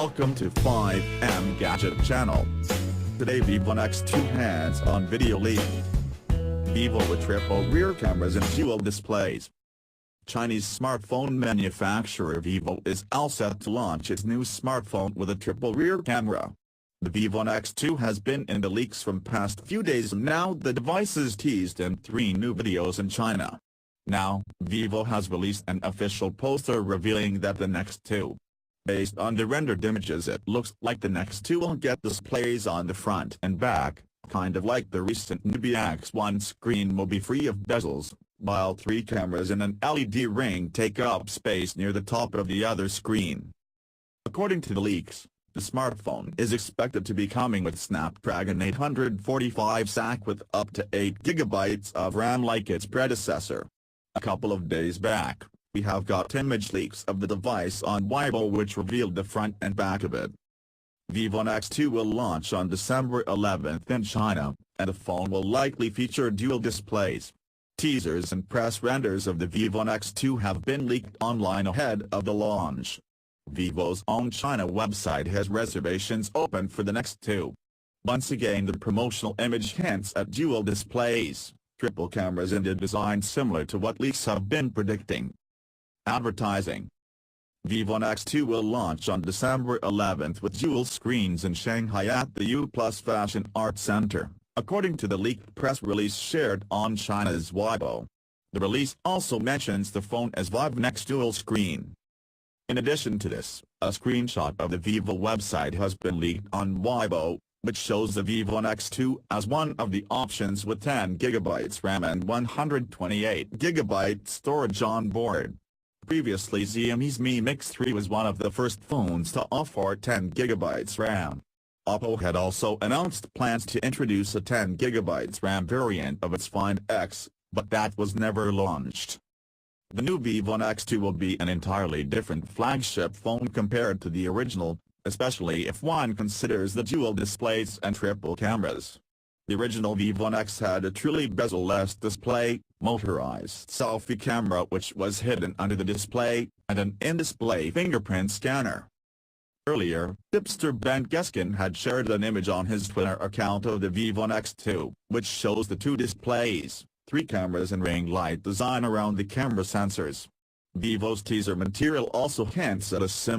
Welcome to 5M Gadget channel. Today Vivo Nex 2 hands-on video leak. Vivo with triple rear cameras and dual displays. Chinese smartphone manufacturer Vivo is all set to launch its new smartphone with a triple rear camera. The Vivo Nex 2 has been in the leaks from past few days and now the device is teased in 3 new videos in China. Now, Vivo has released an official poster revealing that the Nex 2. Based on the rendered images, it looks like the Nex 2 will get displays on the front and back, kind of like the recent Nubia X1 screen will be free of bezels, while 3 cameras and an LED ring take up space near the top of the other screen. According to the leaks, the smartphone is expected to be coming with Snapdragon 845 SoC with up to 8 GB of RAM like its predecessor. A couple of days back, we have got image leaks of the device on Weibo which revealed the front and back of it. Vivo Nex 2 will launch on December 11th in China, and the phone will likely feature dual displays. Teasers and press renders of the Vivo Nex 2 have been leaked online ahead of the launch. Vivo's own China website has reservations open for the Nex 2. Once again, the promotional image hints at dual displays, triple cameras and a design similar to what leaks have been predicting. Advertising. Vivo Nex 2 will launch on December 11th with dual screens in Shanghai at the U+ Fashion Art Center, according to the leaked press release shared on China's Weibo. The release also mentions the phone as Vivo Nex dual screen. In addition to this, a screenshot of the Vivo website has been leaked on Weibo, which shows the Vivo Nex 2 as one of the options with 10 GB RAM and 128 GB storage on board. Previously, Xiaomi's Mi Mix 3 was one of the first phones to offer 10 GB RAM. Oppo had also announced plans to introduce a 10 GB RAM variant of its Find X, but that was never launched. The new Vivo Nex 2 will be an entirely different flagship phone compared to the original, especially if one considers the dual displays and triple cameras. The original Vivo Nex had a truly bezel-less display, motorized selfie camera which was hidden under the display, and an in-display fingerprint scanner. Earlier, tipster Ben Geskin had shared an image on his Twitter account of the Vivo Nex 2, which shows the 2 displays, 3 cameras and ring light design around the camera sensors. Vivo's teaser material also hints at a similar